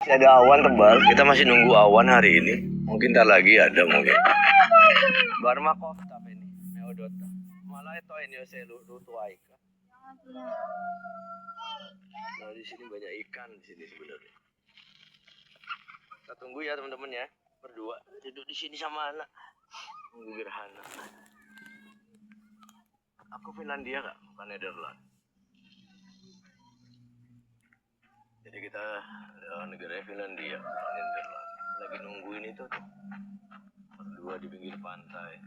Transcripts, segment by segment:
Masih ada awan tebal, kita masih nunggu awan hari ini. Mungkin tak lagi ada mungkin. Barma kok tapi ini meodota. Malah itu ini saya lutu aika. Nah, di sini banyak ikan di sini sebenarnya. Kita tunggu ya teman-teman ya. Berdua duduk di sini sama anak. Nunggu gerhana. Aku Finlandia kak, bukan Netherlands. Jadi kita negara Finlandia, bukan Netherlands. Lagi nungguin itu tuh. Berdua di pinggir pantai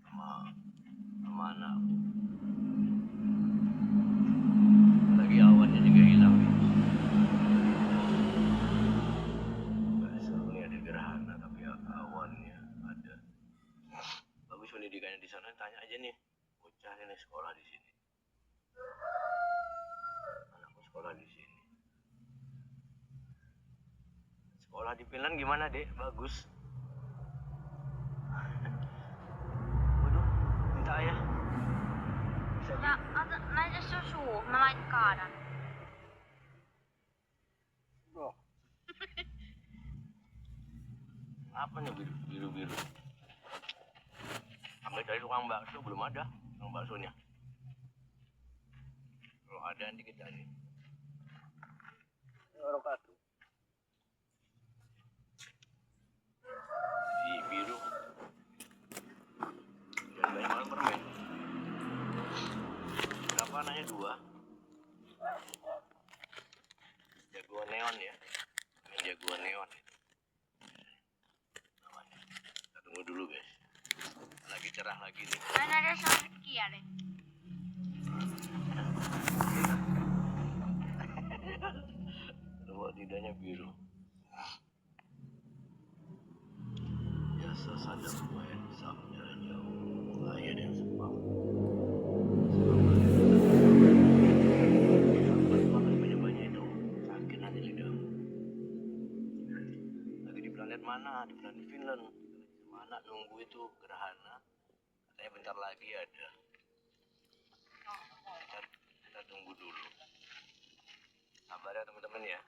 sama anak. Lagi awannya juga hilang. Seru nih ada gerhana tapi awannya ada. Bagus pendidikannya di sana, tanya aja nih. Bocah nih sekolah di sini. Anakku sekolah di sini. Sekolah di Finland gimana dek? Bagus. Waduh, minta ya. Ja, alltså, när det är så med majtkadan. Oh. Apa nih biru-biru? Sampai dari tukang bakso belum ada, tukang baksonya. Kalau ada nanti kita nih. Orang katu. Di biru. Dan banyak banget permen. Berapa anaknya? 2. Jagoan neon ya. Ini jagoan neon. Namanya. Kita tunggu dulu guys. Lagi cerah lagi nih. Men när det är så kieli. Luar tidaknya biru. Biasa sadar main sama jalan jauh. Ayah yang sepam. Banyak-banyak itu sakit nanti lidah. Lagi di planet mana? Di planet Finland. Mana nunggu itu gerhana. Katanya bentar lagi ada. Kita tunggu dulu. Sabar ya teman-teman ya.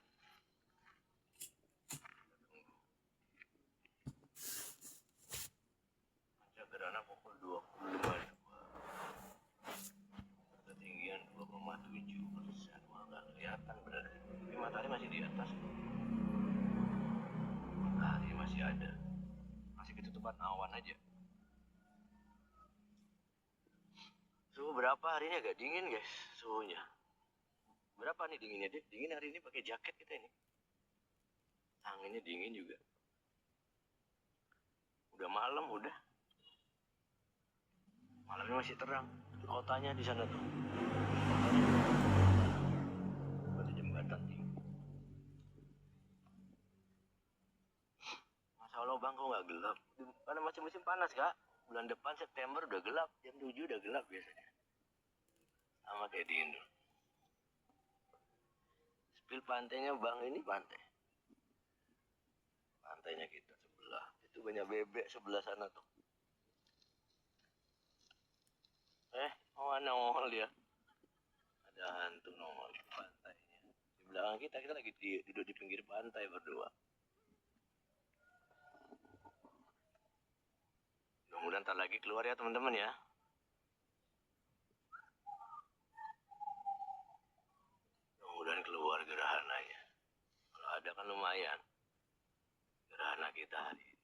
Gerhana pukul 25. Ketinggian 2,7%. Wah, nggak kelihatan berarti. Tapi matahari masih di atas. Matahari masih ada. Masih ketutupan awan aja. Suhu berapa hari ini? Agak dingin guys suhunya. Berapa nih dinginnya deh? Dingin hari ini pakai jaket kita ini. Anginnya dingin juga. Udah malam udah. Malamnya masih terang. Kotanya di sana tuh. Ada jembatan tinggi. Masa Allah bang, kok nggak gelap? Karena masih musim panas kak. Bulan depan September udah gelap. Jam 7 udah gelap biasanya. Sama kayak di Indo. Spil pantainya bang, ini pantai. Pantainya kita sebelah. Itu banyak bebek sebelah sana tuh. Nongol ya. Ada hantu nongol di pantainya. Di belakang kita lagi duduk di pinggir pantai berdua. Mudah-mudahan ntar lagi keluar ya teman-teman ya. Mudah-mudahan keluar gerhananya. Kalau ada kan lumayan. Gerhana kita hari ini.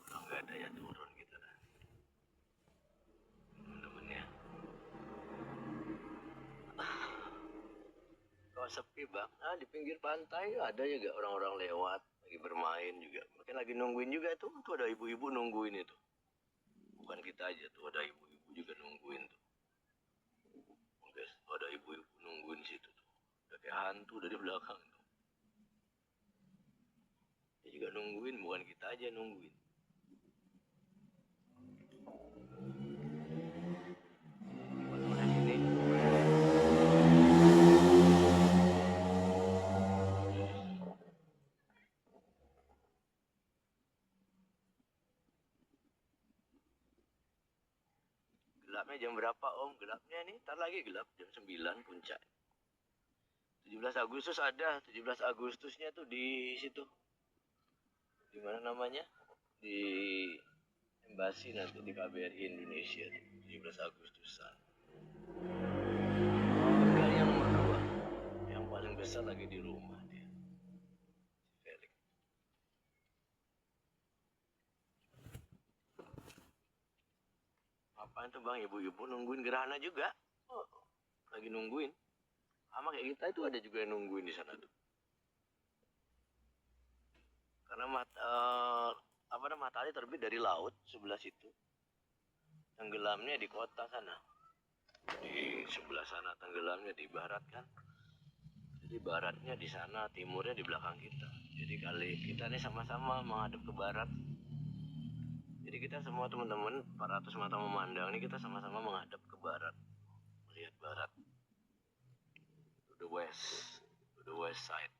Kalau nggak ada ya turun kita nanti. Teman-teman ya. Kalau sepi bang, di pinggir pantai ada juga orang-orang lewat. Lagi bermain juga. Mungkin lagi nungguin juga tuh. Tuh ada ibu-ibu nungguin itu. Bukan kita aja tuh, ada ibu-ibu juga nungguin tuh. Guys, ada ibu-ibu nungguin situ tuh. Udah kayak hantu dari belakang tuh. Dia juga nungguin, bukan kita aja nungguin. Udah sini. Gelap Gelapnya jam berapa om? Gelapnya nih, ntar lagi gelap jam 9 puncak. 17 Agustus ada, 17 Agustusnya tuh di situ. Di mana namanya? Di Embasi nanti di KBRI Indonesia 17 Agustusan. Enggak yang kedua, yang paling besar lagi di rumah dia. Felix. Apaan tuh bang, ibu-ibu nungguin gerhana juga? Oh, lagi nungguin. Sama kayak kita itu ada juga yang nungguin di sana tuh. Karena matahari terbit dari laut sebelah situ. Tenggelamnya di kota sana. Di sebelah sana tenggelamnya di barat kan. Jadi baratnya di sana, timurnya di belakang kita. Jadi kali kita nih sama-sama menghadap ke barat. Jadi kita semua teman-teman 400 mata memandang ini kita sama-sama menghadap ke barat. Melihat barat. To the west side.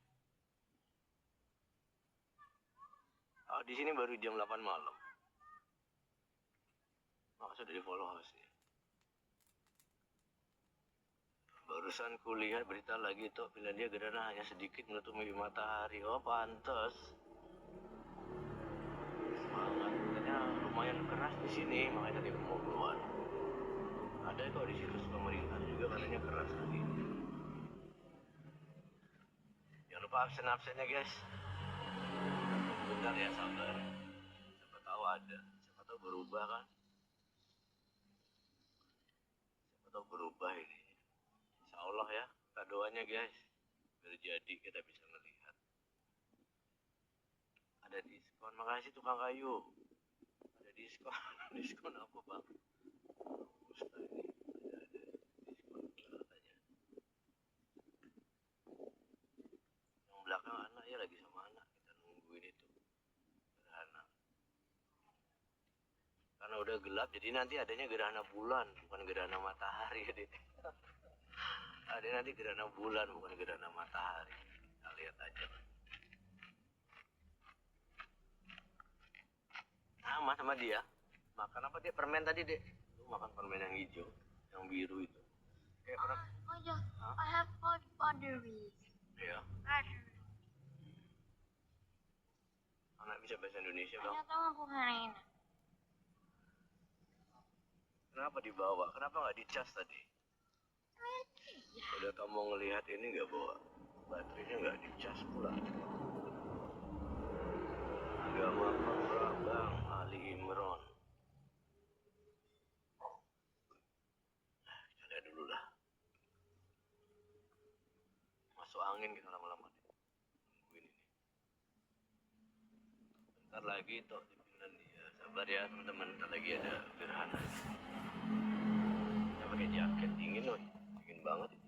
Oh, di sini baru jam 8 malam. Maka sudah di follow house-nya. Barusan kulihat berita lagi tuh Finlandia gerhana hanya sedikit menutupi matahari. Oh pantas. Semangat. Katanya lumayan keras di sini, makanya tadi mau keluar. Ada kok di situs pemerintah juga katanya keras lagi. Jangan lupa absen-absennya guys. Bentar ya sabar. Siapa tahu ada, siapa tahu berubah kan. Siapa tahu berubah ini. Insya Allah ya, kita doanya guys. Biar jadi kita bisa melihat. Ada diskon, makasih tukang kayu. Ada diskon, diskon apa bang? Ustaz ini ada diskon katanya. Yang belakang anak ya lagi sama anak kita nungguin itu gerhana. Karena udah gelap jadi nanti adanya gerhana bulan bukan gerhana matahari jadi. Ada nanti gerhana bulan bukan gerhana matahari. Kita lihat aja. Sama dia. Makan apa dia? Permen tadi dek. Lu makan permen yang hijau, yang biru itu. Kayak orang. Oh yeah, I have hot batteries. Iya. Anak bisa bahasa Indonesia bang. Ano tahu ako kanina? Kenapa dibawa? Kenapa nggak dicas tadi? Udah kamu ngelihat ini nggak bawa baterainya nggak dicas pula. Agama apa bang? Ali Imron. Kita lihat dulu lah. Masuk angin kita lama-lama. Nungguin ini. Bentar lagi toh di Finlandia. Sabar ya teman-teman. Bentar lagi ada gerhana. Kita pakai jaket dingin loh. Dingin banget itu.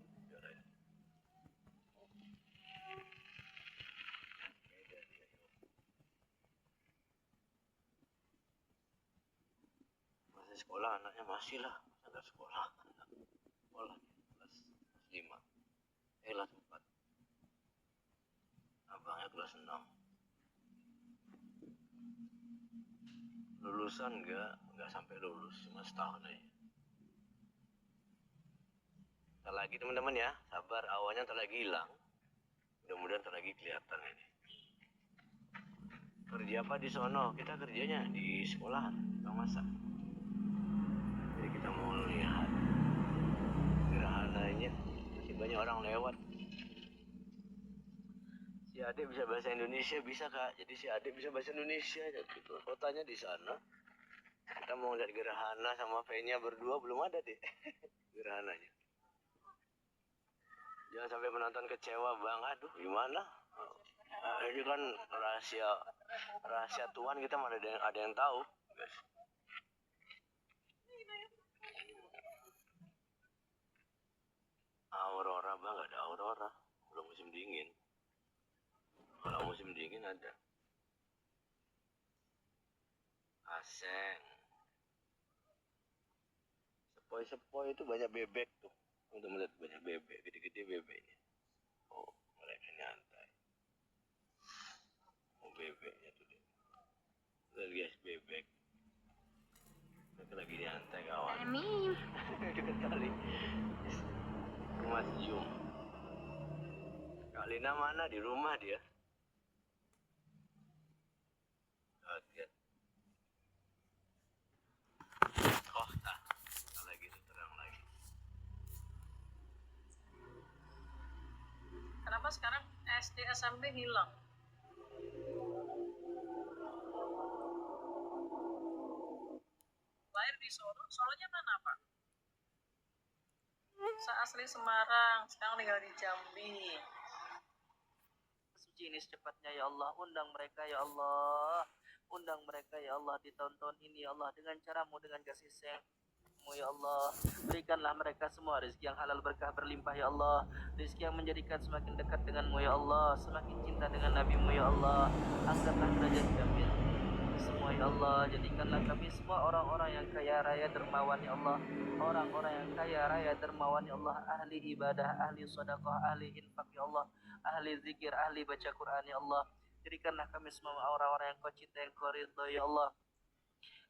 Masih sekolah anaknya masih lah. Ada sekolah. Sekolah kelas 5. Kelas 4. Abangnya kelas 6. Lulusan enggak sampai lulus, cuma setahun aja. Ntar lagi teman-teman ya, sabar, awannya ntar lagi hilang. Mudah-mudahan ntar lagi kelihatan ini. Kerja apa di sono? Kita kerjanya di sekolahan, Bang Masak. Jadi kita mau lihat gerhananya, masih banyak orang lewat. Si adik bisa bahasa Indonesia, bisa kak. Jadi si adik bisa bahasa Indonesia, gitu. Kotanya di sana. Kita mau lihat gerhana sama V-nya berdua belum ada deh, gerhananya. Jangan sampai penonton kecewa bang, aduh gimana? Ini kan rahasia Tuhan kita mana ada yang tahu, guys. Aurora bang, nggak ada aurora, belum musim dingin. Kalau musim dingin ada. Aseng. Sepoi-sepoi itu banyak bebek tuh. Untuk melihat banyak bebek, gede-gede bebeknya. Oh, mereka nyantai. Oh, bebeknya tuh deh. Lihat guys, bebek. Mereka lagi nyantai kawan. Meme. dekat kali. Rumah Cium. Kak Lina mana? Di rumah dia. Lihat. Oh, tak lagi terang lagi. Kenapa sekarang SD SMP hilang? Lahir di Solo, Solonya mana Pak? Saya asli Semarang, sekarang tinggal di Jambi. Suci ini secepatnya ya Allah, undang mereka ya Allah, undang mereka ya Allah di tahun-tahun ini ya Allah, dengan caramu, dengan kasih sayangmu ya Allah. Berikanlah mereka semua rezeki yang halal berkah berlimpah ya Allah, rezeki yang menjadikan semakin dekat denganmu ya Allah, semakin cinta dengan nabimu ya Allah. Angkatlah derajat kami semua ya Allah, jadikanlah kami semua orang-orang yang kaya raya dermawan ya Allah, orang-orang yang kaya raya dermawan ya Allah, ahli ibadah, ahli sedekah, ahli infak ya Allah, ahli zikir, ahli baca Quran ya Allah. Jadikanlah kami semua orang-orang yang kau cinta, yang kau ridho ya Allah.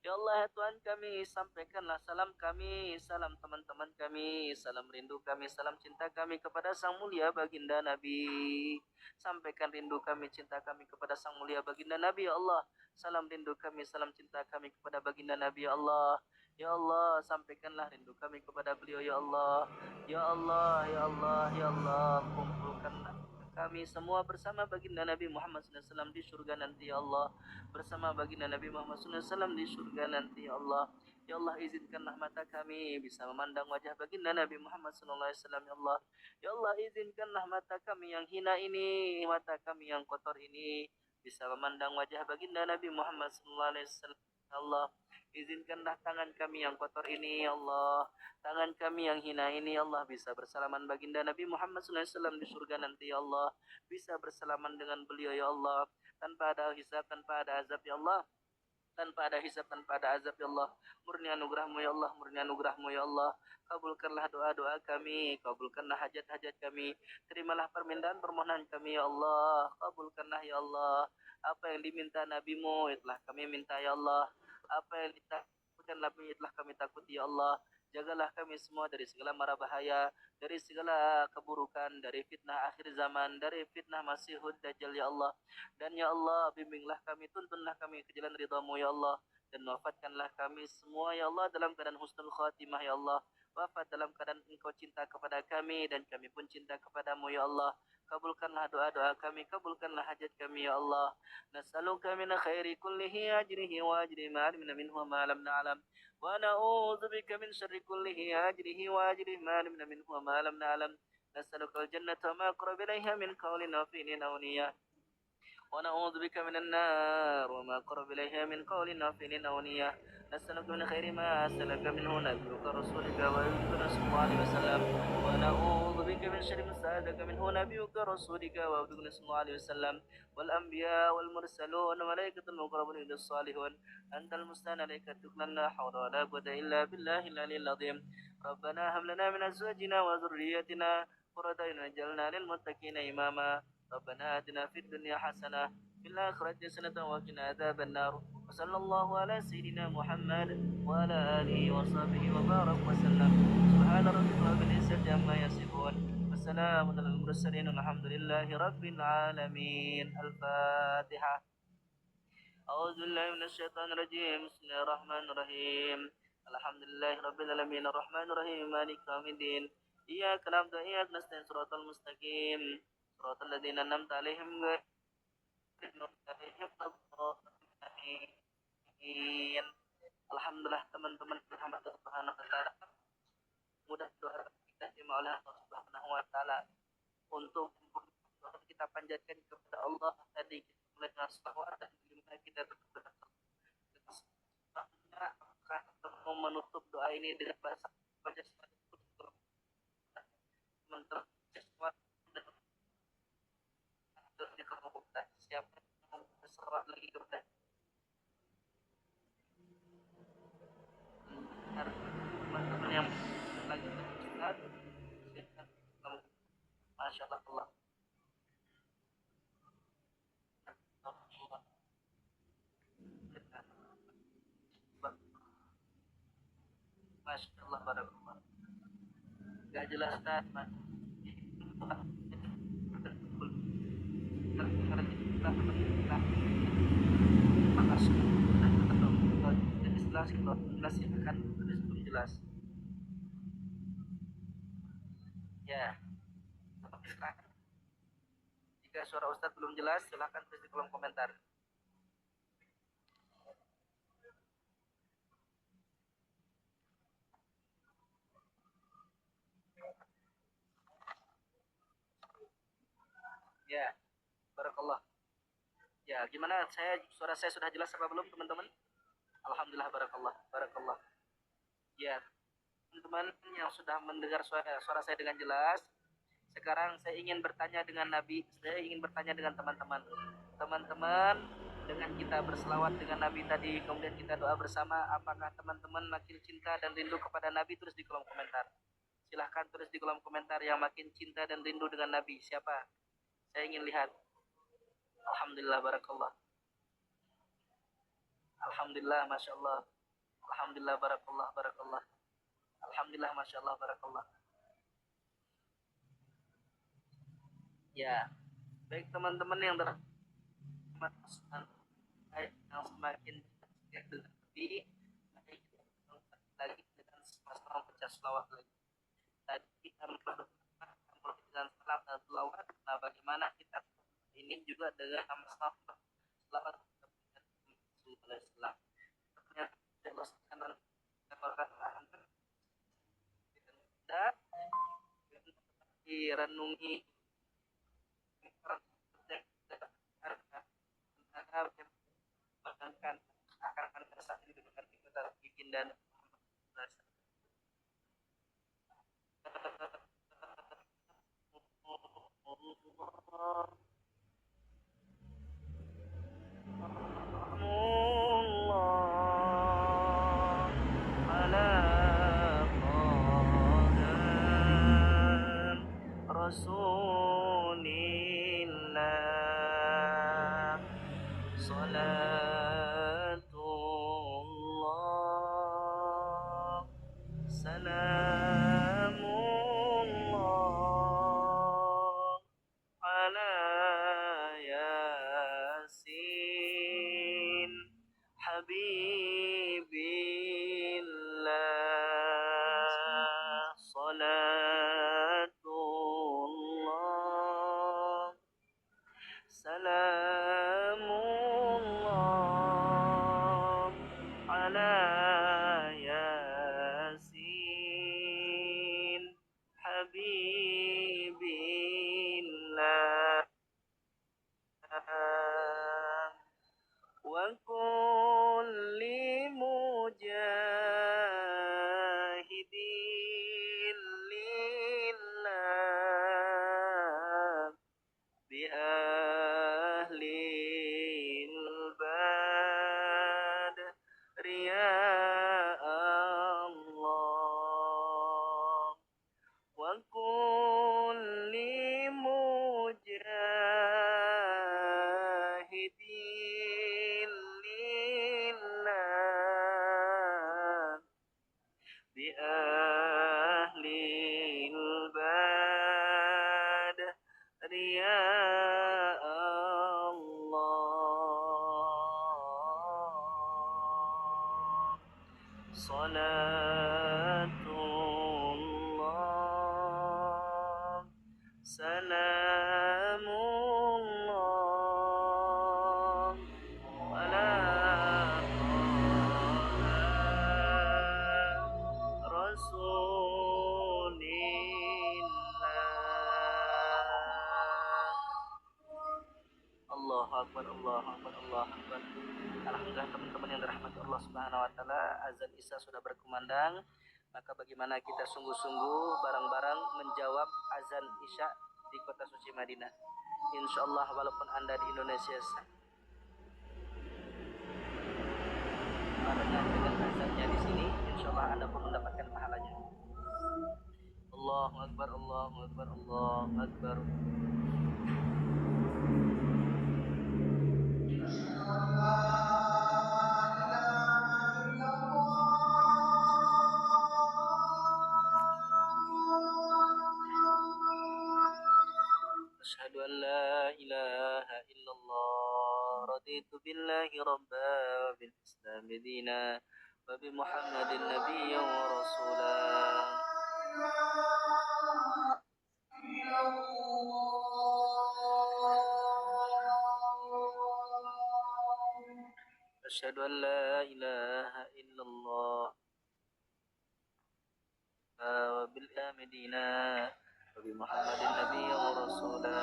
Ya Allah, ya Tuhan kami, sampaikanlah salam kami, salam teman-teman kami, salam rindu kami, salam cinta kami kepada Sang Mulia Baginda Nabi. Sampaikan rindu kami, cinta kami kepada Sang Mulia Baginda Nabi, ya Allah. Salam rindu kami, salam cinta kami kepada Baginda Nabi, ya Allah. Ya Allah, sampaikanlah rindu kami kepada beliau, ya Allah. Ya Allah, ya Allah, ya Allah, kumpulkanlah kami semua bersama Baginda Nabi Muhammad SAW di surga nanti, ya Allah. Bersama baginda Nabi Muhammad SAW di surga nanti ya Allah. Ya Allah, izinkanlah mata kami bisa memandang wajah baginda Nabi Muhammad SAW ya Allah. Ya Allah, izinkanlah mata kami yang hina ini, mata kami yang kotor ini bisa memandang wajah baginda Nabi Muhammad SAW ya Allah. Izinkanlah tangan kami yang kotor ini ya Allah, tangan kami yang hina ini ya Allah, bisa bersalaman baginda Nabi Muhammad SAW di surga nanti ya Allah, bisa bersalaman dengan beliau ya Allah, tanpa ada hisab, tanpa ada azab ya Allah, tanpa ada hisab, tanpa ada azab ya Allah. Murni anugerahmu ya Allah, murni anugerahmu ya Allah. Kabulkanlah doa-doa kami, kabulkanlah hajat-hajat kami, terimalah permintaan permohonan kami ya Allah. Kabulkanlah ya Allah apa yang diminta nabimu, itulah kami minta ya Allah. Apa yang ditakutkan itulah kami takuti ya Allah. Jagalah kami semua dari segala mara bahaya, dari segala keburukan, dari fitnah akhir zaman, dari fitnah Masihud Dajjal ya Allah. Dan ya Allah, bimbinglah kami, tuntunlah kami ke jalan ridhamu ya Allah. Dan wafatkanlah kami semua ya Allah dalam keadaan husnul khatimah ya Allah. Wafat dalam keadaan engkau cinta kepada kami dan kami pun cinta kepadamu ya Allah. Kabulkanlah doa-doa kami, kabulkanlah hajat kami ya Allah. Nas'aluka min khairi kullihi ajrihi wa ajri ma alimna minhu wa ma lam na'lam. Wa na'udzu bika min syarri kullihi ajrihi wa ajri ma alimna minhu wa ma lam na'lam. Nas'aluka al-jannata ma qurraba ilayha min qawlin wa fi'lin aw niyyah. ونعوذ بك من النار وما قرب إليها من قول أو فعل أو نية. نسألك من خير ما سلك منه نبيك رسولك ونبينا صلى الله عليه وسلم. ونعوذ بك من شر ما استعاذك منه نبيك رسولك ونبينا صلى الله عليه وسلم. والأنبياء والمرسلون والملائكة المقربون إلى الصالحون. أنت المستعان عليك التكلان، لا حول ولا قوة إلا بالله العلي العظيم. ربنا هب لنا من أزواجنا وذريتنا قرة أعين واجعلنا للمتقين إماما. ربنا آتنا في الدنيا حسنة في الآخرة حسنة وقنا عذاب النار. وصلى الله على سيدنا محمد وعلى آله وصحبه وبارك وسلم. سبحان ربك رب العزة عما يصفون وسلام على المرسلين والحمد لله رب العالمين. الفاتحة. أعوذ بالله من الشيطان الرجيم. بسم الله الرحمن الرحيم. الحمد لله رب العالمين الرحمن الرحيم مالك يوم الدين. إياك نعبد وإياك نستعين صراط المستقيم صراط الذين أنعمت عليهم غير المغضوب عليهم ولا الضالين. Alhamdulillah teman-teman rahmat Allah Subhanahu wa taala. Mudah doa kita diterima oleh Allah Subhanahu wa taala. Untuk kita panjatkan kepada Allah tadi kita mulai dengan salawat dan bagaimana kita mau menutup doa ini dengan bahasa baca teman-teman siapa yang mau berselawat lagi kepada teman-teman yang lagi beristirahat, Masya Allah. Masya Allah, barakallah. Gak jelas Ustaz. Jelas kalau jelas silahkan tulis belum jelas. Ya. Jika suara Ustadz belum jelas, silahkan tulis di kolom komentar. Ya, barakallah. Ya, gimana? Suara saya sudah jelas apa belum, teman-teman? Alhamdulillah, barakallah, barakallah. Ya, teman-teman yang sudah mendengar suara saya dengan jelas, sekarang saya ingin bertanya dengan Nabi, saya ingin bertanya dengan teman-teman. Teman-teman, dengan kita berselawat dengan Nabi tadi, kemudian kita doa bersama, apakah teman-teman makin cinta dan rindu kepada Nabi? Tulis di kolom komentar. Silahkan tulis di kolom komentar yang makin cinta dan rindu dengan Nabi. Siapa? Saya ingin lihat. Alhamdulillah, barakallah. Alhamdulillah, Masya Allah. Alhamdulillah, barakallah, barakallah. Alhamdulillah, Masya Allah, barakallah. Ya, baik teman-teman yang yang semakin lebih lagi dengan sama-sama baca selawat lagi. Tadi kita dengan selawat. Nah, bagaimana kita ini juga dengan sama-sama selawat Islam. Direnungi akan saat ini dengan kita bikin dan Rasulillah salatullah salamullah ala yasin habibillah salatullah salamullah ala yasin habibillah wa kulli mujahidin lillah bi ahlil bad riya Allah wa kulli mujahidin lillah bi ahlil bad riya Allah salatullah salamullah ala Rasulillah. Allahu Akbar, Allahu Akbar, Allahu Akbar. Alhamdulillah teman-teman yang dirahmati Allah Subhanahu wa taala, azan Isya sudah berkumandang. Maka bagaimana kita sungguh-sungguh bareng-bareng menjawab azan Isya di kota suci Madinah. Insyaallah walaupun Anda di Indonesia barengan dengan azannya di sini, insyaallah Anda pun mendapatkan pahalanya. Allahu Akbar, Allahu Akbar, Allahu Akbar. أشهد أن لا إله إلا الله رضيت بالله ربا وبالإسلام دينا وبمحمد نبيا ورسولا أشهد أن لا إله إلا الله وبالإسلام دينا وبمحمد نبيا ورسولا.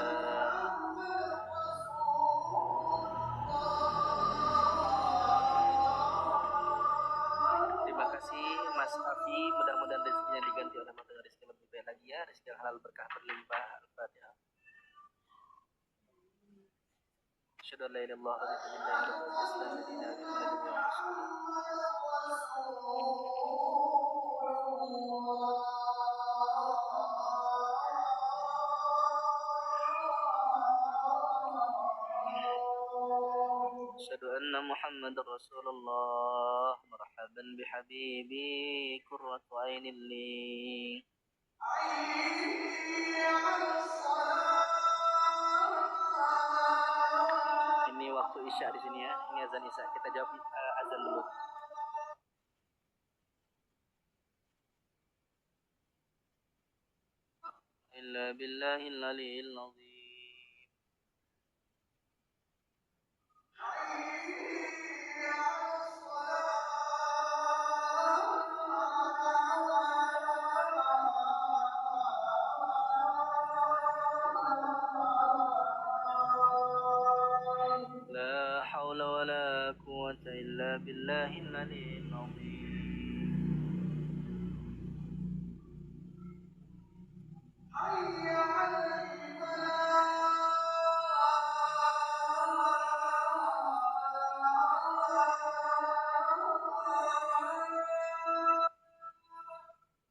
Terima kasih Mas Afi, mudah-mudahan rezekinya diganti oleh Allah rezeki lebih baik lagi ya, rezeki yang halal berkah berlimpah. Al-Fatihah. Asyhadu an la ilaha illallah wa raditu billahi rabbil islam dinan wa nabiyyan wa أشهد أن محمد رسول الله مرحبا بحبيبي قرة عين لي. Ini waktu isya di sini ya. Ini azan isya. Kita jawab azan dulu. Illa billahil aliyil azim. لا حول ولا قوة إلا بالله العلي العظيم.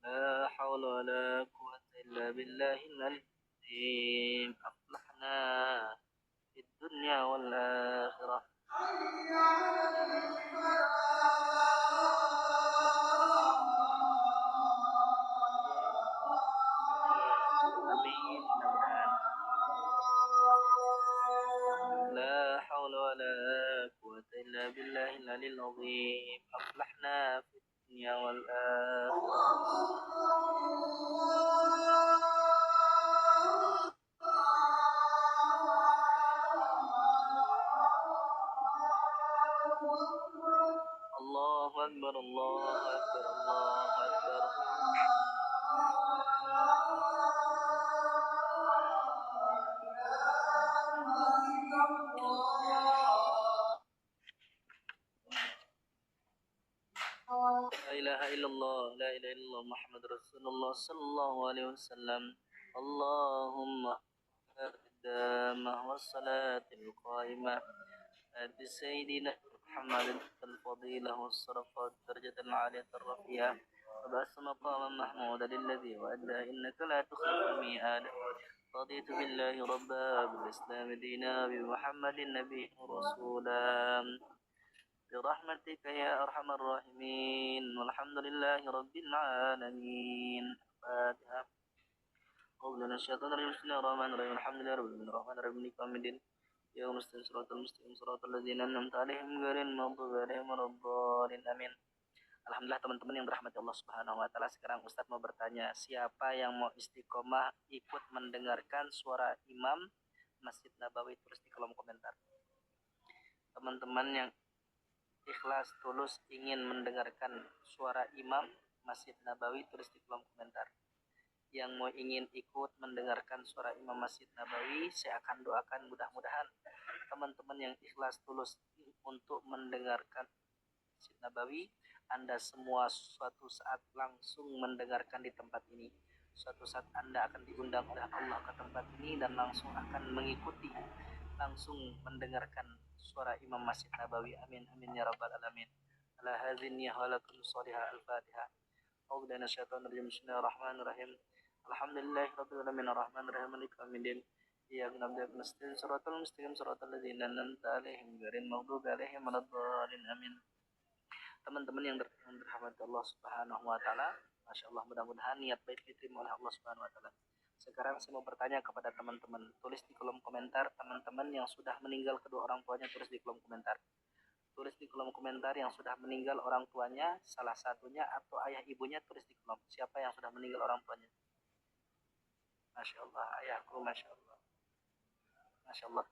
لا حول ولا قوة إلا بالله العلي العظيم. أفلحنا في الدنيا والآخرة. آمين. لا حول ولا قوة إلا بالله العلي العظيم. أفلحنا في الدنيا والآخرة. الله أكبر الله أكبر الله أكبر. لا إله إلا الله لا إله إلا الله محمد رسول الله صلى الله عليه وسلم. اللهم الدامة والصلاة القائمة بسيدنا محمد الفضيلة والصرفات درجة العالية الرفيعة وبأس مقاما محمودا للذي وأدى إنك لا تخلف الميعاد. رضيت بالله ربا بالإسلام دينا بمحمد النبي رسولا برحمتك يا أرحم الراحمين والحمد لله رب العالمين. الفاتحة. أعوذ بالله من الشيطان الرجيم بسم الله الرحمن الرحيم الحمد لله رب العالمين الرحمن الرحيم مالك يوم الدين إياك نستعين صراط المستقيم صراط الذين أنعمت عليهم غير المغضوب عليهم ولا الضالين آمين. Alhamdulillah teman-teman yang dirahmati Allah Subhanahu wa taala. Sekarang Ustadz mau bertanya, siapa yang mau istiqomah ikut mendengarkan suara imam Masjid Nabawi, tulis di kolom komentar. Teman-teman yang ikhlas tulus ingin mendengarkan suara imam Masjid Nabawi, tulis di kolom komentar. Yang mau ingin ikut mendengarkan suara imam Masjid Nabawi, saya akan doakan mudah-mudahan teman-teman yang ikhlas tulus untuk mendengarkan Masjid Nabawi, Anda semua suatu saat langsung mendengarkan di tempat ini. Suatu saat Anda akan diundang oleh Allah ke tempat ini dan langsung akan mengikuti, langsung mendengarkan suara Imam Masjid Nabawi. Amin amin ya rabbal alamin. Ala hadzin ya halakum salihah. Al-Fatihah. A'udzu billahi minasyaitonir rajim. Bismillahirrahmanirrahim. Alhamdulillahirabbil alamin arrahmanir rahim maliki yaumiddin. Iyyaka na'budu wa nasta'in shiratal mustaqim shiratal ladzina an'amta 'alaihim ghairil maghdubi 'alaihim waladdallin. Amin. Teman-teman yang dirahmati Allah Subhanahu wa taala, Masya Allah, mudah-mudahan niat baik diterima oleh Allah Subhanahu wa taala. Sekarang saya mau bertanya kepada teman-teman. Tulis di kolom komentar teman-teman yang sudah meninggal kedua orang tuanya, tulis di kolom komentar. Tulis di kolom komentar yang sudah meninggal orang tuanya, salah satunya atau ayah ibunya, tulis di kolom. Siapa yang sudah meninggal orang tuanya? Masya Allah, ayahku, Masya Allah. Masya Allah.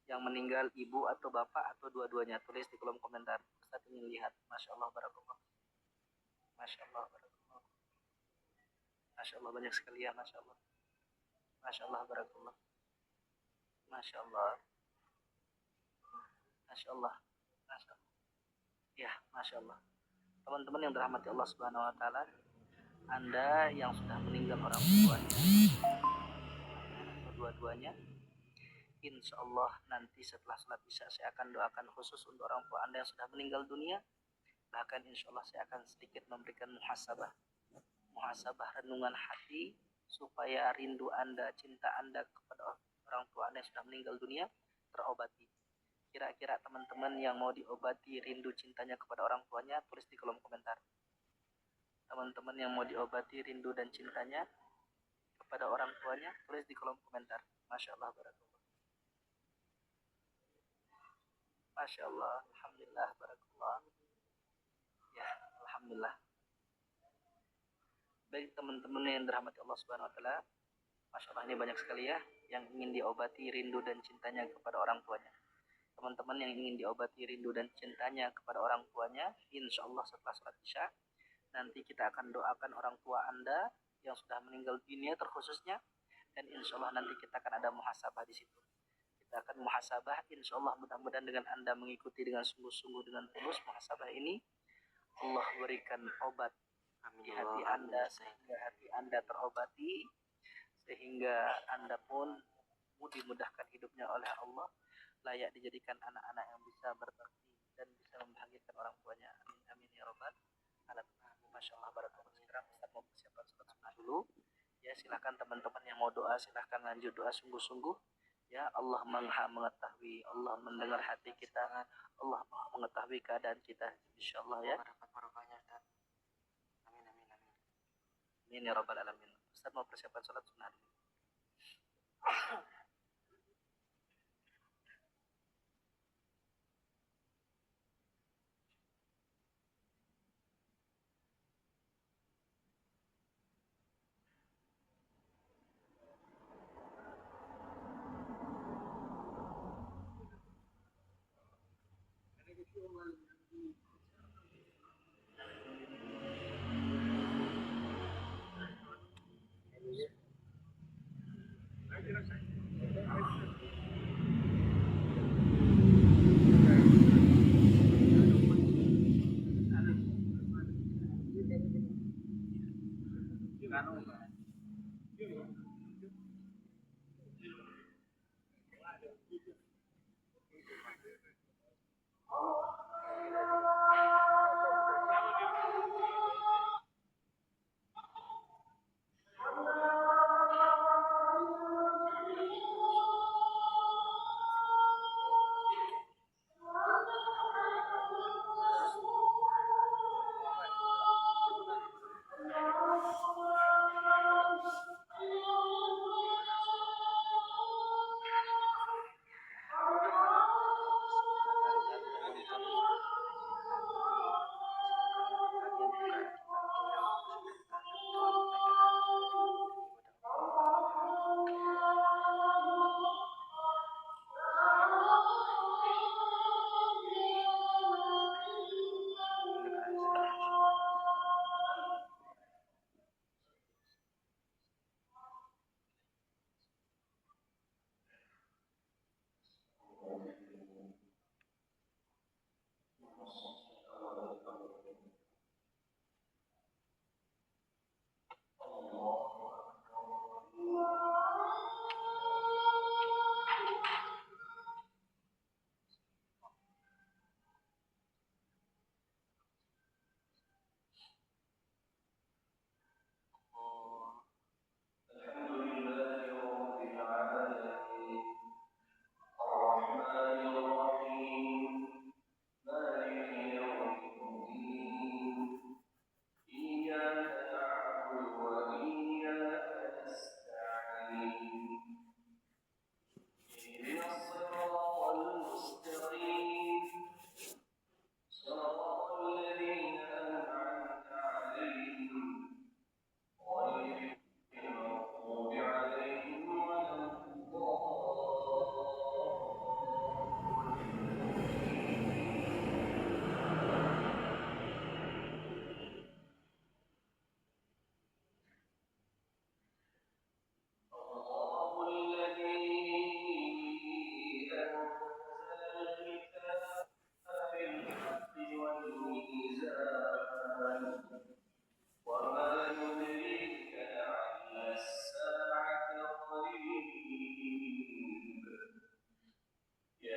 Yang meninggal ibu atau bapak atau dua-duanya, tulis di kolom komentar. Ustaz ingin lihat. Masya Allah, barakallah. Masya Allah, barakallah. Masya Allah, banyak sekali ya, Masya Allah. Masya Allah, barakallah. Masya Allah. Masya Allah. Masya Allah. Ya, Masya Allah. Teman-teman yang dirahmati Allah Subhanahu wa Ta'ala, Anda yang sudah meninggal orang tuanya, dua-duanya, insya Allah nanti setelah sholat isya saya akan doakan khusus untuk orang tua Anda yang sudah meninggal dunia. Bahkan insya Allah saya akan sedikit memberikan muhasabah renungan hati supaya rindu Anda, cinta Anda kepada orang tua Anda yang sudah meninggal dunia terobati. Kira-kira teman-teman yang mau diobati rindu cintanya kepada orang tuanya, tulis di kolom komentar. Teman-teman yang mau diobati rindu dan cintanya kepada orang tuanya, tulis di kolom komentar. Masya Allah, barakallah. Masya Allah, alhamdulillah, barakallah. Ya, alhamdulillah. Baik teman-teman yang dirahmati Allah Subhanahu wa Ta'ala, Masya Allah, ini banyak sekali ya yang ingin diobati rindu dan cintanya kepada orang tuanya. Teman-teman yang ingin diobati rindu dan cintanya kepada orang tuanya, insya Allah setelah sholat isya nanti kita akan doakan orang tua Anda yang sudah meninggal dunia terkhususnya, dan insya Allah nanti kita akan ada muhasabah di situ. Kita akan muhasabah, insya Allah mudah-mudahan dengan Anda mengikuti dengan sungguh-sungguh dengan tulus muhasabah ini, Allah berikan obat di hati Anda sehingga hati Anda terobati, sehingga Anda pun dimudahkan hidupnya oleh Allah, layak dijadikan anak-anak yang bisa berbakti dan bisa membahagiakan orang tuanya. Amin amin ya rabbal alamin. Masya Allah, barakallah. Sekarang Ustaz mau persiapan sholat sunnah dulu. Ya, silakan teman-teman yang mau doa silahkan lanjut doa sungguh-sungguh. Ya, Allah Maha mengetahui, Allah mendengar hati kita, Allah Maha mengetahui keadaan kita. Insyaallah ya. Dapat barokahnya Ustaz. Amin amin amin. Amin ya rabbal alamin. Ustaz mau persiapan sholat sunnah dulu.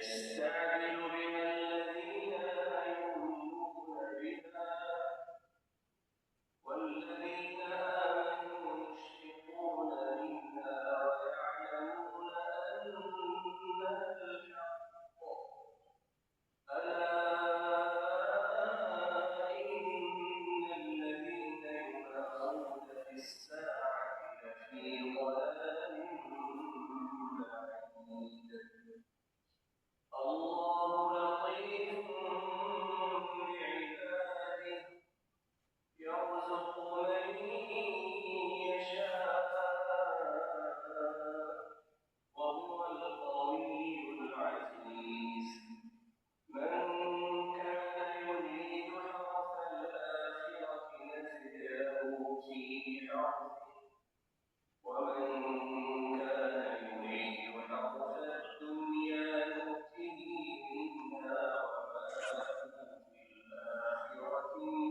يستعجل بها الذين لا يؤمنون بها والذين آمنوا مشفقون منها ويعلمون أنها الحق ألا إن الذين يمارون في الساعة لفي ضلال بعيد الله لطيف بعباده يرزق من يشاء وهو القوي العزيز من كان يريد حرث الآخرة نزد له في حرثه ومن كان يريد حرث الدنيا نؤته منها وما له في الآخرة من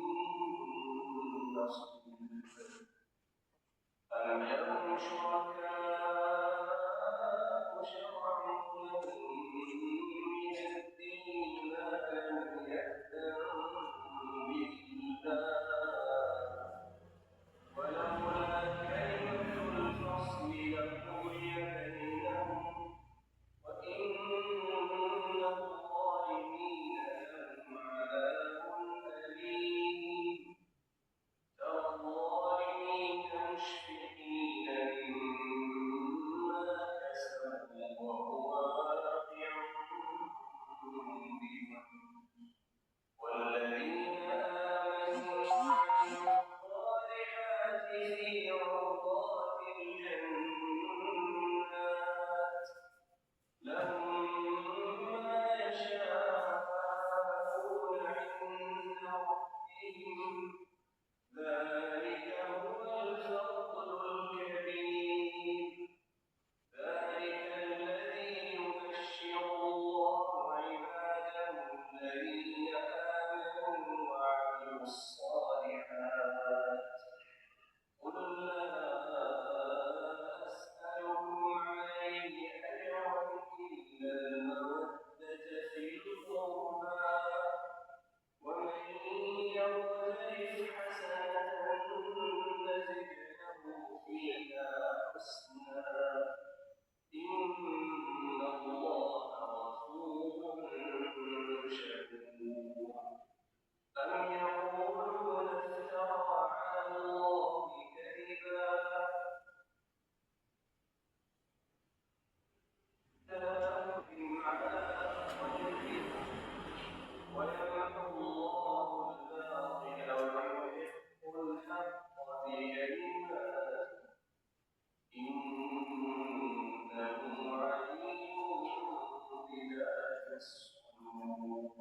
نصيب أم لهم شركاء شرعوا لهم من الدين ما لم يأذن به الله ولولا كلمة الفصل لقضي بينهم وإن الظالمين لهم عذاب أليم ترى الظالمين مشفقين مما كسبوا وهو واقع بهم والذين آمنوا وعملوا الصالحات في روضات الجنات لهم ما يشاءون عند ربهم ذلك هو الفضل الكبير ذلك الذي يبشر الله عباده الذين آمنوا وعملوا الصالحات قل لا أسألكم عليه أجرا إلا المودة في القربى ومن يقترف حسنة نزد له فيها حسنا إن الله غفور شكور أم يقولون افترى على الله كذبا فلهم على قلبه ويمحو الله الباطل ويحق الحق بكلماته إنه عليم بذات الصدور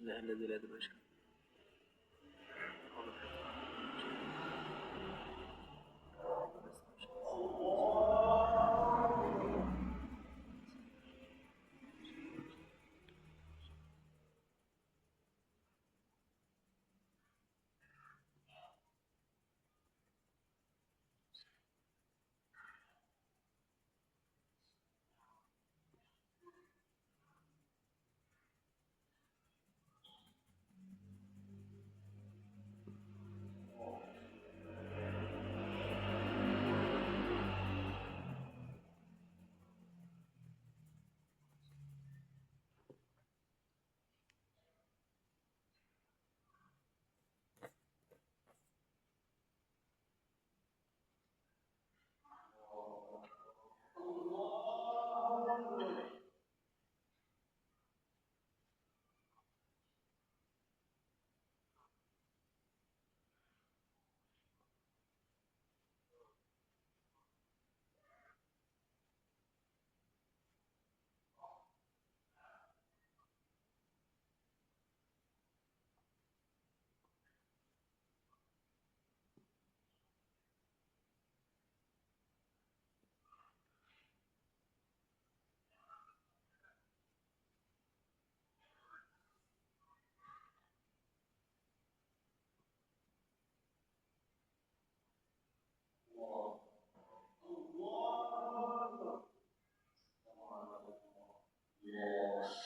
Bismillahirrahmanirrahim.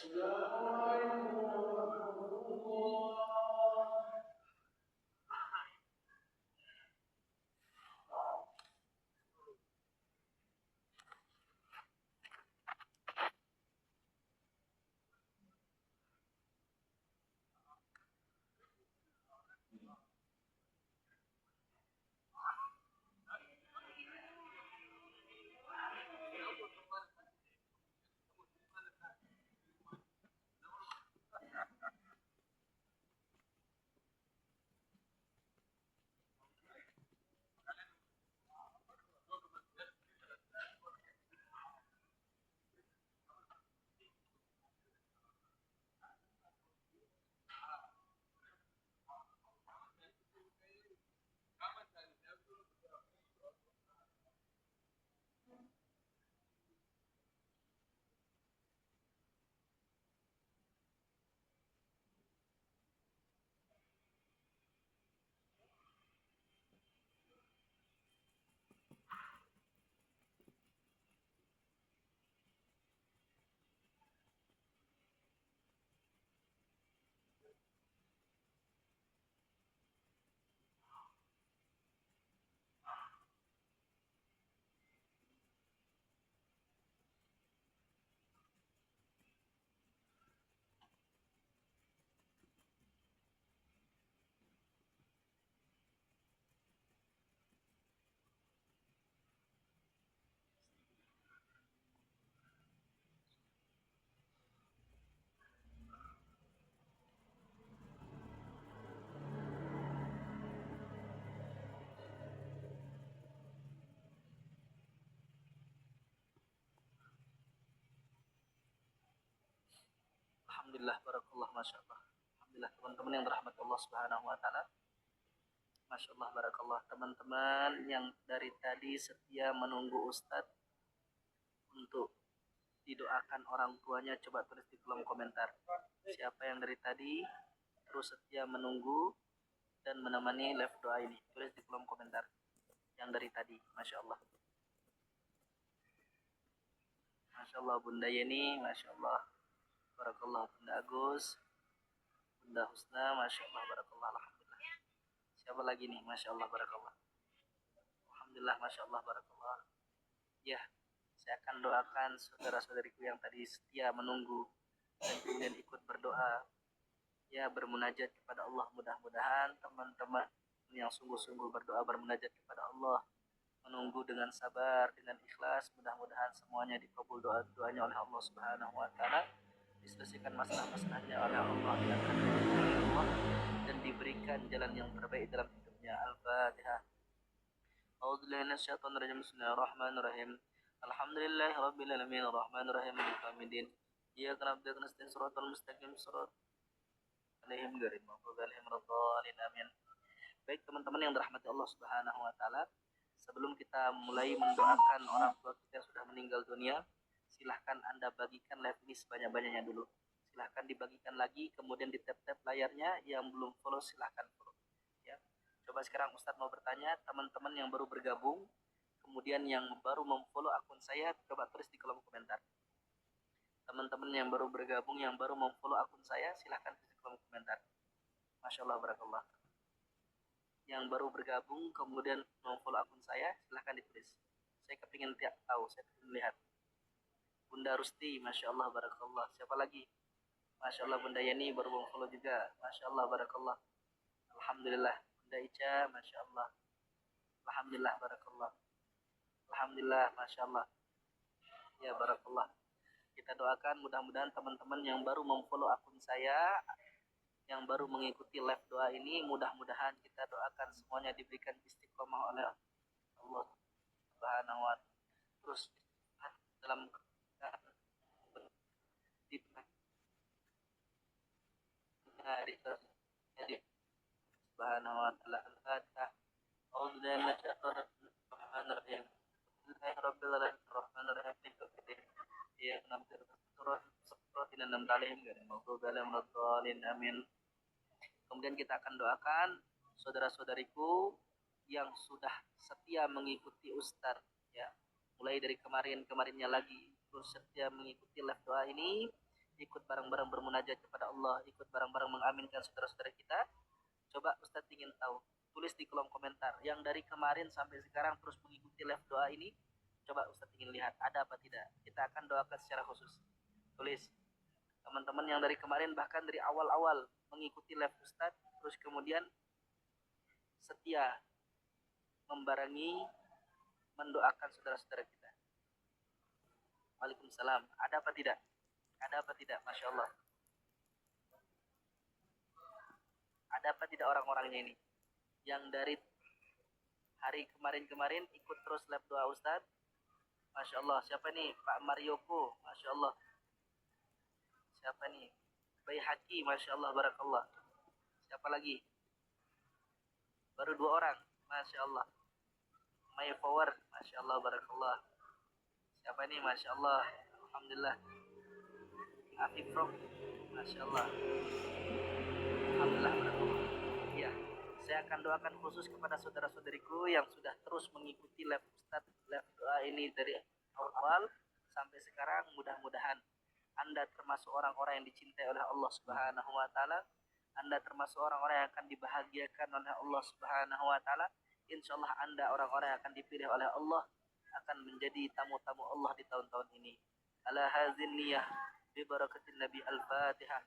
La ilaha illallah. Alhamdulillah, barakallah, masya Allah. Alhamdulillah teman-teman yang dirahmati Allah Subhanahu wa taala. Masya Allah, barakallah teman-teman yang dari tadi setia menunggu Ustadz untuk didoakan orang tuanya, coba tulis di kolom komentar. Siapa yang dari tadi terus setia menunggu dan menemani live doa ini, tulis di kolom komentar yang dari tadi. Masya Allah. Masya Allah Bunda Yeni, Masya Allah. Barakallah Bunda Agus, Bunda Husna, Masya Allah, barakallah, alhamdulillah. Siapa lagi nih? Masya Allah, barakallah. Alhamdulillah, Masya Allah, barakallah. Ya, saya akan doakan saudara-saudariku yang tadi setia menunggu dan kemudian ikut berdoa. Ya, bermunajat kepada Allah. Mudah-mudahan teman-teman yang sungguh-sungguh berdoa bermunajat kepada Allah, menunggu dengan sabar, dengan ikhlas, mudah-mudahan semuanya dikabul doa-doanya oleh Allah Subhanahu wa taala, diselesaikan masalah-masalahnya oleh Allah, diangkat oleh Allah, dan diberikan jalan yang terbaik dalam hidupnya. Al-Fatihah. A'udzubillahi minasyaitonir rajim. Bismillahirrahmanirrahim. Alhamdulillahirabbil alamin arrahmanirrahim maliki yaumiddin. Iyyaka na'budu wa iyyaka nasta'in. Shiratal mustaqim. alaihim ghairil maghdubi alaihim waladdallin. Amin. Baik teman-teman yang dirahmati Allah Subhanahu wa taala, sebelum kita mulai mendoakan orang tua kita yang sudah meninggal dunia, silahkan Anda bagikan live ini sebanyak-banyaknya dulu. Silahkan dibagikan lagi, kemudian di tap-tap layarnya. Yang belum follow silahkan follow. Ya. Coba sekarang Ustadz mau bertanya, teman-teman yang baru bergabung, kemudian yang baru memfollow akun saya, coba tulis di kolom komentar. Teman-teman yang baru bergabung, yang baru memfollow akun saya, silahkan tulis di kolom komentar. Masya Allah, barakallah. Yang baru bergabung, kemudian memfollow akun saya, silahkan ditulis. Saya kepingin tahu, saya kepingin lihat. Bunda Rusti, Masya Allah, barakallah. Siapa lagi? Masya Allah, Bunda Yani baru memfollow juga. Masya Allah, barakallah. Alhamdulillah. Bunda Ica, Masya Allah. Alhamdulillah, barakallah. Alhamdulillah, Masya Allah. Ya, barakallah. Kita doakan mudah-mudahan teman-teman yang baru memfollow akun saya, yang baru mengikuti live doa ini, mudah-mudahan kita doakan semuanya diberikan istiqomah oleh Allah Subhanahu wa Ta'ala. Terus dalam Subhanahu wa Ta'ala. Al-Fatihah. A'udzu billahi minasyaitonir rajim. Bismillahirrahmanirrahim. Rahmanir-Rahim. Ya, amin. Kemudian kita akan doakan saudara-saudariku yang sudah setia mengikuti Ustadz, ya, mulai dari kemarinnya lagi, terus setia mengikuti live doa ini, ikut bareng-bareng bermunajat kepada Allah, ikut bareng-bareng mengaminkan saudara-saudara kita. Coba Ustadz ingin tahu, tulis di kolom komentar yang dari kemarin sampai sekarang terus mengikuti live doa ini. Coba Ustadz ingin lihat ada apa tidak. Kita akan doakan secara khusus. Tulis teman-teman yang dari kemarin, bahkan dari awal-awal mengikuti live Ustadz, terus kemudian setia membarengi mendoakan saudara-saudara kita. Waalaikumsalam. Ada apa tidak? Ada apa tidak? Masya Allah. Ada apa tidak orang-orangnya ini yang dari hari kemarin-kemarin ikut terus live doa Ustadz? Masya Allah. Siapa nih? Pak Marioko. Masya Allah. Siapa nih? Bayi Haki. Masya Allah. Barakallah. Siapa lagi? Baru 2 orang. Masya Allah. My Power. Masya Allah. Barakallah. Siapa nih? Masya Allah. Alhamdulillah. Afif Rock. Masya Allah. Alhamdulillah. Barakallah. Ya. Saya akan doakan khusus kepada saudara-saudariku yang sudah terus mengikuti live Ustadz, live doa ini dari awal sampai sekarang. Mudah-mudahan Anda termasuk orang-orang yang dicintai oleh Allah Subhanahu wa Ta'ala. Anda termasuk orang-orang yang akan dibahagiakan oleh Allah Subhanahu wa Ta'ala. Insya Allah Anda orang-orang yang akan dipilih oleh Allah, akan menjadi tamu-tamu Allah di tahun-tahun ini. Ala hazin niyah bi barakatin Nabi. Al-Fatihah.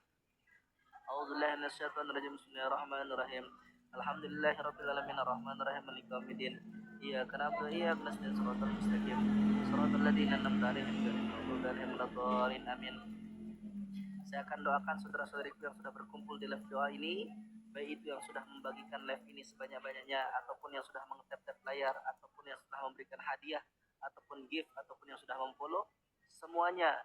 A'udzubillahi minasyaitonir rajim. Bismillahirrahmanirrahim. Alhamdulillahirabbil alamin arrahmanirrahim maliki yaumiddin. Iyyaka na'budu wa iyyaka nasta'in shiratal mustaqim shiratal ladzina an'amta 'alaihim ghairil maghdubi 'alaihim waladdallin. Amin. Saya akan doakan saudara-saudariku yang sudah berkumpul di live doa ini, baik itu yang sudah membagikan live ini sebanyak-banyaknya, ataupun yang sudah meng-tap-tap layar, ataupun yang sudah memberikan hadiah, ataupun gift, ataupun yang sudah memfollow, semuanya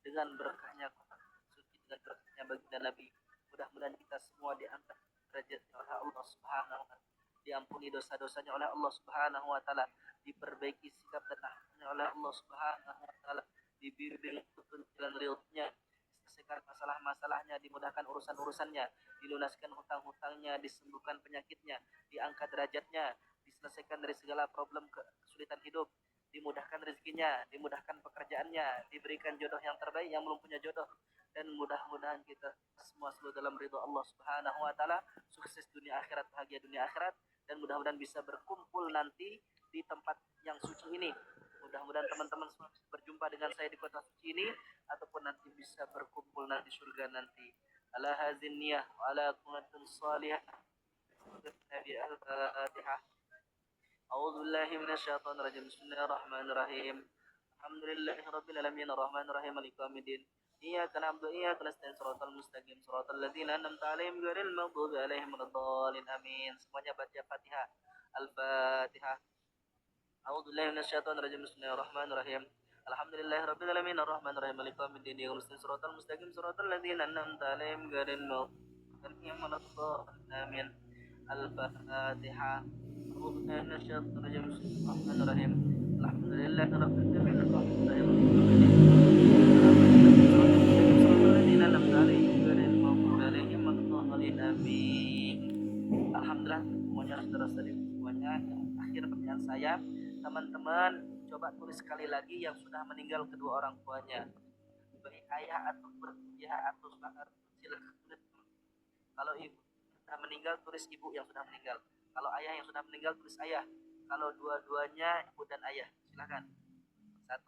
dengan berkahnya suci, dengan berkahnya baginda Nabi. Mudah-mudahan kita semua diangkat derajatnya oleh Allah Subhanahu wa Ta'ala, diampuni dosa-dosanya oleh Allah Subhanahu wa Ta'ala, diperbaiki sikap dan akhlaknya oleh Allah Subhanahu wa Ta'ala, dibimbing petunjuk jalan ridhonya, diselesaikan masalah-masalahnya, dimudahkan urusan-urusannya, dilunaskan hutang-hutangnya, disembuhkan penyakitnya, diangkat derajatnya, diselesaikan dari segala problem kesulitan hidup, dimudahkan rezekinya, dimudahkan pekerjaannya, diberikan jodoh yang terbaik yang belum punya jodoh, dan mudah-mudahan kita semua selalu dalam ridho Allah Subhanahu wa Ta'ala, sukses dunia akhirat, bahagia dunia akhirat, dan mudah-mudahan bisa berkumpul nanti di tempat yang suci ini. Mudah-mudahan teman-teman semua bisa berjumpa dengan saya di kota suci ini, ataupun nanti bisa berkumpul nanti surga nanti. Ala hazin niyah wa ala kumatun salihah. Nabi Al-Fatihah. A'udzu billahi minasyaitonir rajim. Bismillahirrahmanirrahim. Alhamdulillahi rabbil alamin arrahmanir rahim maliki yaumiddin. Iyyaka na'budu wa iyyaka nasta'in shiratal mustaqim shiratal ladzina an'amta 'alaihim ghairil maghdubi 'alaihim waladdallin. Amin. Semuanya baca Fatihah. Al-Fatihah. A'udzu billahi minasyaitonir rajim. Bismillahirrahmanirrahim. Alhamdulillahi rabbil alamin arrahmanir rahim maliki yaumiddin. Iyyaka nasta'in shiratal mustaqim shiratal ladzina an'amta 'alaihim ghairil maghdubi Amin. Al-Fatihah. أعوذ بالله من الشيطان الرجيم. بسم الله الرحمن الرحيم. الحمد لله رب العالمين الرحمن الرحيم. Alhamdulillah semuanya saudara-saudari semuanya. Yang akhir pertanyaan saya, teman-teman coba tulis sekali lagi yang sudah meninggal kedua orang tuanya, baik ayah atau silakan tulis. Kalau ibu sudah meninggal tulis ibu yang sudah meninggal, kalau ayah yang sudah meninggal tulis ayah, kalau dua-duanya ibu dan ayah silakan. 1,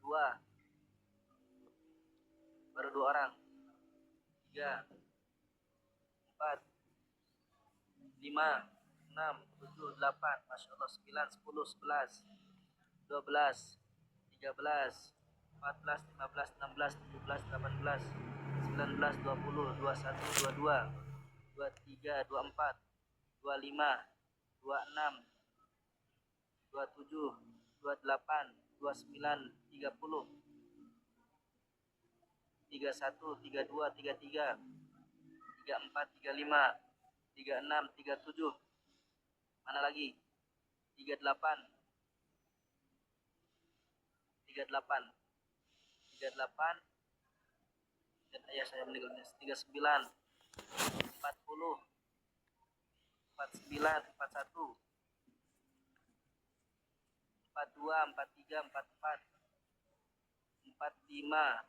2, baru 2 orang, 3, 4, 5, 6, 7, 8, Masya Allah, 9, 10, 11, 12, 13, 14, 15, 16, 17, 18, 19, 20, 21, 22, 23, 24, 25, 26, 27, 28, 29, 30, 31, 32, 33, 34, 35, 36, 37, mana lagi? 38, 38, dan ayah saya meninggal 39, 40, 49, 41, 42, 43, 44, 45,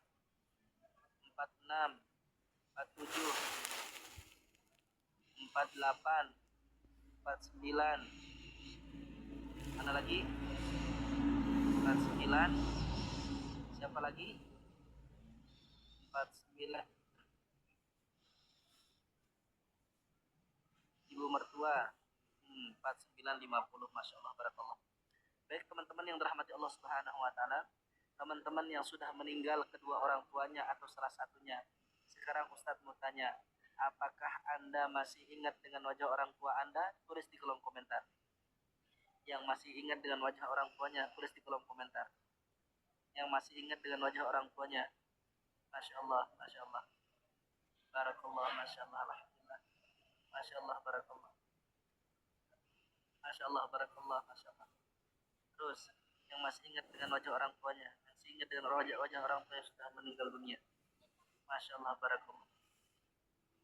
46, 47, 48, 49, mana lagi? 49, siapa lagi? 49, ibu mertua. 49, 50, Masya Allah, barakallah. Baik teman-teman yang dirahmati Allah Subhanahu wa Ta'ala, teman-teman yang sudah meninggal kedua orang tuanya atau salah satunya, sekarang Ustadz mau tanya, apakah Anda masih ingat dengan wajah orang tua Anda? Tulis di kolom komentar. Yang masih ingat dengan wajah orang tuanya, tulis di kolom komentar. Yang masih ingat dengan wajah orang tuanya, Masya Allah, Masya Allah, barakallah, Masya Allah, alhamdulillah, Masya Allah, barakallah, Masya Allah, barakallah, Masya Allah. Terus yang masih ingat dengan wajah orang tuanya, masih ingat dengan wajah orang tua yang sudah meninggal dunia, Masya Allah, barakallah,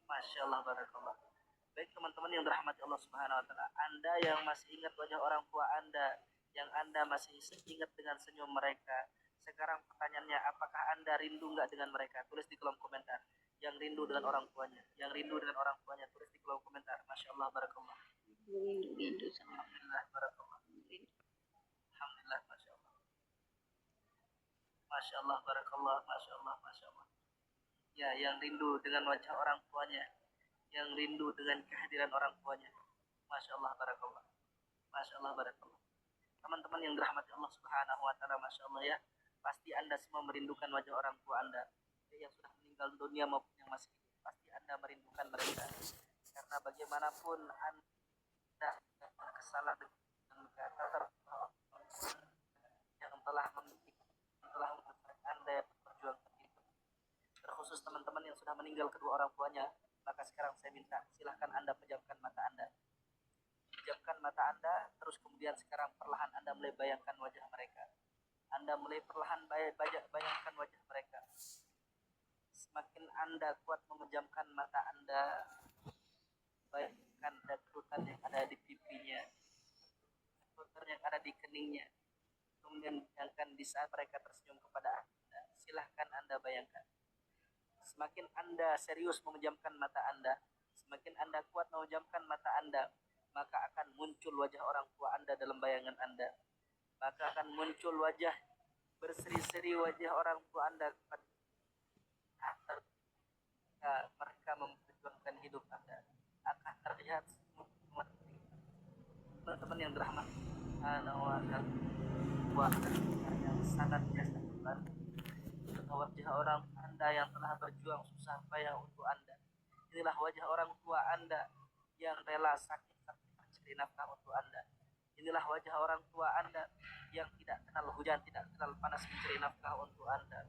Masya Allah, barakallah. Baik teman-teman yang dirahmati Allah Subhanahu wa Ta'ala, Anda yang masih ingat wajah orang tua Anda, yang Anda masih ingat dengan senyum mereka, sekarang pertanyaannya, apakah Anda rindu nggak dengan mereka? Tulis di kolom komentar. Yang rindu dengan orang tuanya, yang rindu dengan orang tuanya, tulis di kolom komentar. Masya Allah, barakallah. Rindu sama Alhamdulillah, barakallah. Alhamdulillah, Masya Allah. Masya Allah, barakallah, Masya Allah, Masya Allah. Ya, yang rindu dengan wajah orang tuanya, yang rindu dengan kehadiran orang tuanya, Masya Allah, barakallah, Masya Allah, barakallah. Teman-teman yang dirahmati Allah Subhanahu wa Ta'ala, Masya Allah ya, pasti Anda semua merindukan wajah orang tua Anda, yang sudah meninggal dunia maupun yang masih hidup. Pasti Anda merindukan mereka, karena bagaimanapun Anda kesalahan dengan kata yang telah membuat Anda yang berjuang itu. Terkhusus teman-teman yang sudah meninggal kedua orang tuanya, maka sekarang saya minta silahkan Anda pejamkan mata Anda. Pejamkan mata Anda, terus kemudian sekarang perlahan Anda mulai bayangkan wajah mereka. Anda mulai perlahan bayangkan wajah mereka. Semakin Anda kuat memejamkan mata Anda, bayangkan kerutan yang ada di pipinya, kerutan yang ada di keningnya, kemudian bayangkan di saat mereka tersenyum kepada Anda. Silahkan Anda bayangkan. Semakin Anda serius memejamkan mata Anda, semakin Anda kuat memejamkan mata Anda, maka akan muncul wajah orang tua Anda dalam bayangan Anda. Maka akan muncul wajah berseri-seri wajah orang tua Anda kepada mereka memperjuangkan hidup Anda. Akan terlihat teman-teman yang dirahmati yang sangat biasa Tuhan. Wajah orang Anda yang telah berjuang susah payah untuk Anda. Inilah wajah orang tua Anda yang rela sakit-sakit mencari nafkah untuk Anda. Inilah wajah orang tua Anda yang tidak kenal hujan, tidak kenal panas mencari nafkah untuk Anda.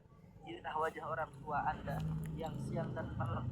Inilah wajah orang tua Anda yang siang dan malam